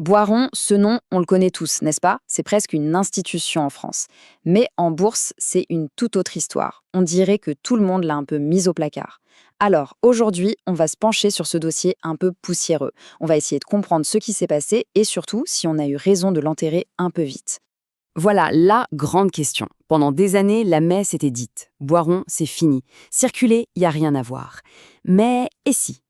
Boiron, ce nom, on le connaît tous, n'est-ce pas? C'est presque une institution en France. Mais en bourse, c'est une toute autre histoire. On dirait que tout le monde l'a un peu mis au placard. Alors, aujourd'hui, on va se pencher sur ce dossier un peu poussiéreux. On va essayer de comprendre ce qui s'est passé et surtout si on a eu raison de l'enterrer un peu vite. Voilà la grande question. Pendant des années, la messe était dite. Boiron, c'est fini. Circuler, il n'y a rien à voir. Mais et si?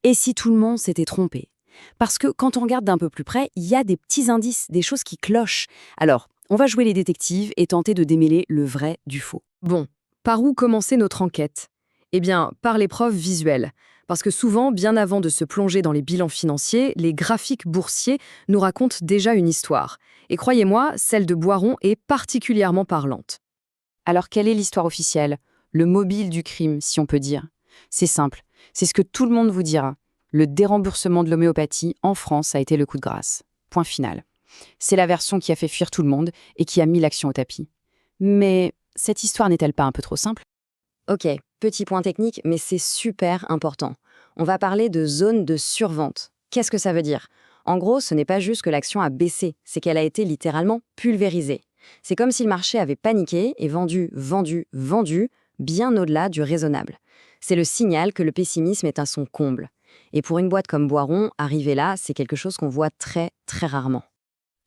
Et si tout le monde s'était trompé? Parce que quand on regarde d'un peu plus près, il y a des petits indices, des choses qui clochent. Alors, on va jouer les détectives et tenter de démêler le vrai du faux. Bon, par où commencer notre enquête? Eh bien, par les preuves visuelles. Parce que souvent, bien avant de se plonger dans les bilans financiers, les graphiques boursiers nous racontent déjà une histoire. Et croyez-moi, celle de Boiron est particulièrement parlante. Alors, quelle est l'histoire officielle? Le mobile du crime, si on peut dire. C'est simple, c'est ce que tout le monde vous dira. Le déremboursement de l'homéopathie en France a été le coup de grâce. Point final. C'est la version qui a fait fuir tout le monde et qui a mis l'action au tapis. Mais cette histoire n'est-elle pas un peu trop simple? Ok, petit point technique, mais c'est super important. On va parler de zone de survente. Qu'est-ce que ça veut dire? En gros, ce n'est pas juste que l'action a baissé, c'est qu'elle a été littéralement pulvérisée. C'est comme si le marché avait paniqué et vendu, vendu, vendu, bien au-delà du raisonnable. C'est le signal que le pessimisme est à son comble. Et pour une boîte comme Boiron, arriver là, c'est quelque chose qu'on voit très, très rarement.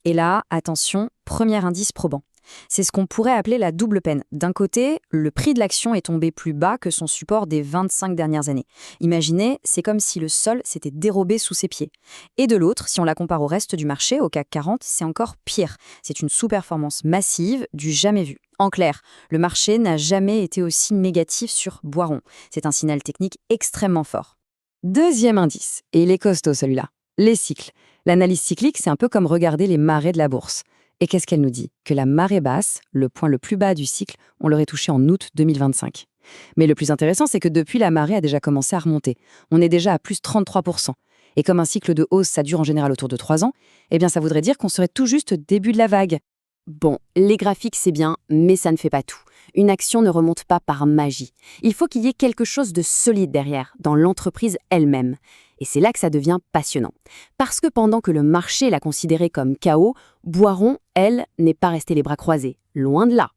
Et là, attention, premier indice probant. C'est ce qu'on pourrait appeler la double peine. D'un côté, le prix de l'action est tombé plus bas que son support des 25 dernières années. Imaginez, c'est comme si le sol s'était dérobé sous ses pieds. Et de l'autre, si on la compare au reste du marché, au CAC 40, c'est encore pire. C'est une sous-performance massive du jamais vu. En clair, le marché n'a jamais été aussi négatif sur Boiron. C'est un signal technique extrêmement fort. Deuxième indice, et il est costaud celui-là, les cycles. L'analyse cyclique, c'est un peu comme regarder les marées de la bourse. Et qu'est-ce qu'elle nous dit? Que la marée basse, le point le plus bas du cycle, on l'aurait touché en août 2025. Mais le plus intéressant, c'est que depuis, la marée a déjà commencé à remonter. On est déjà à plus 33%. Et comme un cycle de hausse, ça dure en général autour de 3 ans, eh bien ça voudrait dire qu'on serait tout juste au début de la vague. Bon, les graphiques c'est bien, mais ça ne fait pas tout. Une action ne remonte pas par magie. Il faut qu'il y ait quelque chose de solide derrière, dans l'entreprise elle-même. Et c'est là que ça devient passionnant. Parce que pendant que le marché l'a considérée comme chaos, Boiron, elle, n'est pas restée les bras croisés. Loin de là.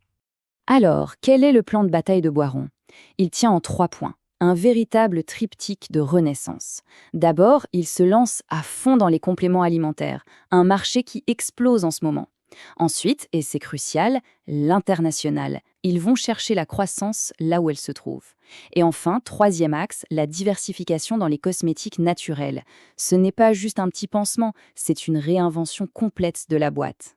Alors, quel est le plan de bataille de Boiron? Il tient en 3 points. Un véritable triptyque de renaissance. D'abord, il se lance à fond dans les compléments alimentaires, un marché qui explose en ce moment. Ensuite, et c'est crucial, l'international. Ils vont chercher la croissance là où elle se trouve. Et enfin, troisième axe, la diversification dans les cosmétiques naturels. Ce n'est pas juste un petit pansement, c'est une réinvention complète de la boîte.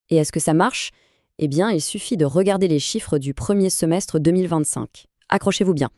Et est-ce que ça marche? Eh bien, il suffit de regarder les chiffres du premier semestre 2025. Accrochez-vous bien.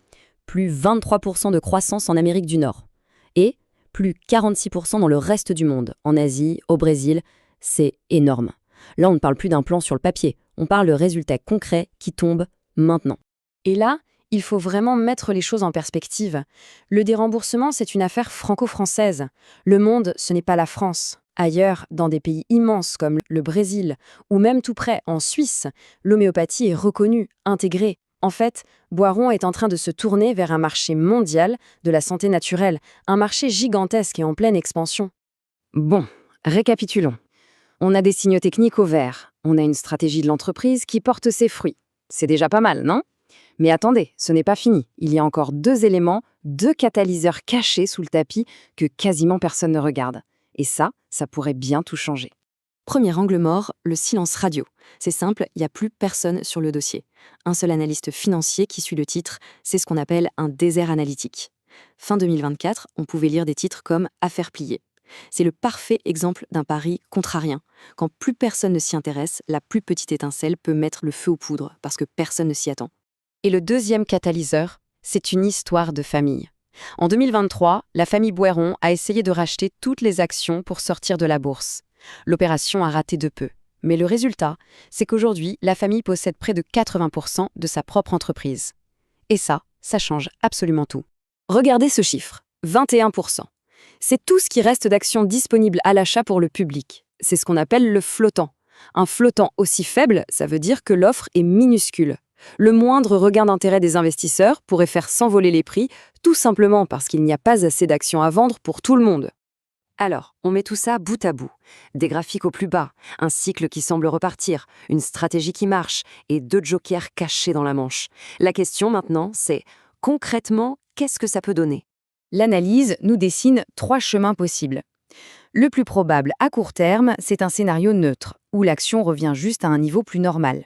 Plus 23% de croissance en Amérique du Nord. Et plus 46% dans le reste du monde, en Asie, au Brésil. C'est énorme. Là, on ne parle plus d'un plan sur le papier. On parle de résultats concrets qui tombent maintenant. Et là, il faut vraiment mettre les choses en perspective. Le déremboursement, c'est une affaire franco-française. Le monde, ce n'est pas la France. Ailleurs, dans des pays immenses comme le Brésil, ou même tout près, en Suisse, l'homéopathie est reconnue, intégrée. En fait, Boiron est en train de se tourner vers un marché mondial de la santé naturelle, un marché gigantesque et en pleine expansion. Bon, récapitulons. On a des signaux techniques au vert. On a une stratégie de l'entreprise qui porte ses fruits. C'est déjà pas mal, non? Mais attendez, ce n'est pas fini. Il y a encore 2 éléments, 2 catalyseurs cachés sous le tapis que quasiment personne ne regarde. Et ça pourrait bien tout changer. Premier angle mort, le silence radio. C'est simple, il n'y a plus personne sur le dossier. Un seul analyste financier qui suit le titre, c'est ce qu'on appelle un désert analytique. Fin 2024, on pouvait lire des titres comme « Affaire pliée ». C'est le parfait exemple d'un pari contrarien. Quand plus personne ne s'y intéresse, la plus petite étincelle peut mettre le feu aux poudres parce que personne ne s'y attend. Et le deuxième catalyseur, c'est une histoire de famille. En 2023, la famille Boiron a essayé de racheter toutes les actions pour sortir de la bourse. L'opération a raté de peu. Mais le résultat, c'est qu'aujourd'hui, la famille possède près de 80% de sa propre entreprise. Et ça change absolument tout. Regardez ce chiffre, 21%. C'est tout ce qui reste d'actions disponibles à l'achat pour le public. C'est ce qu'on appelle le flottant. Un flottant aussi faible, ça veut dire que l'offre est minuscule. Le moindre regain d'intérêt des investisseurs pourrait faire s'envoler les prix, tout simplement parce qu'il n'y a pas assez d'actions à vendre pour tout le monde. Alors, on met tout ça bout à bout. Des graphiques au plus bas, un cycle qui semble repartir, une stratégie qui marche et 2 jokers cachés dans la manche. La question maintenant, c'est concrètement, qu'est-ce que ça peut donner? L'analyse nous dessine 3 chemins possibles. Le plus probable à court terme, c'est un scénario neutre, où l'action revient juste à un niveau plus normal.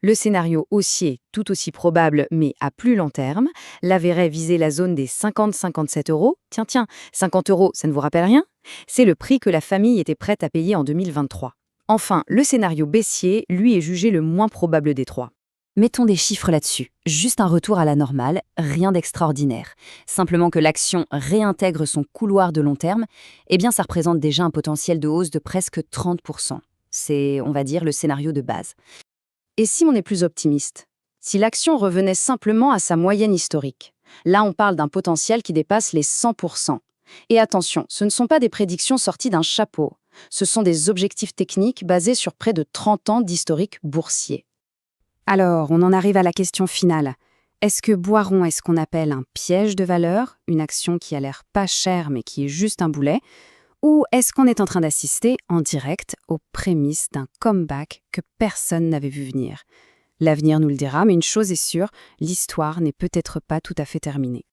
Le scénario haussier, tout aussi probable mais à plus long terme, la verrait viser la zone des 50-57 euros. Tiens, 50 euros, ça ne vous rappelle rien? C'est le prix que la famille était prête à payer en 2023. Enfin, le scénario baissier, lui, est jugé le moins probable des 3. Mettons des chiffres là-dessus. Juste un retour à la normale, rien d'extraordinaire. Simplement que l'action réintègre son couloir de long terme, eh bien ça représente déjà un potentiel de hausse de presque 30%. C'est, on va dire, le scénario de base. Et si on est plus optimiste? Si l'action revenait simplement à sa moyenne historique? Là, on parle d'un potentiel qui dépasse les 100%. Et attention, ce ne sont pas des prédictions sorties d'un chapeau. Ce sont des objectifs techniques basés sur près de 30 ans d'historique boursier. Alors, on en arrive à la question finale. Est-ce que Boiron est ce qu'on appelle un piège de valeur, une action qui a l'air pas chère mais qui est juste un boulet? Ou est-ce qu'on est en train d'assister en direct aux prémices d'un comeback que personne n'avait vu venir? L'avenir nous le dira, mais une chose est sûre, l'histoire n'est peut-être pas tout à fait terminée.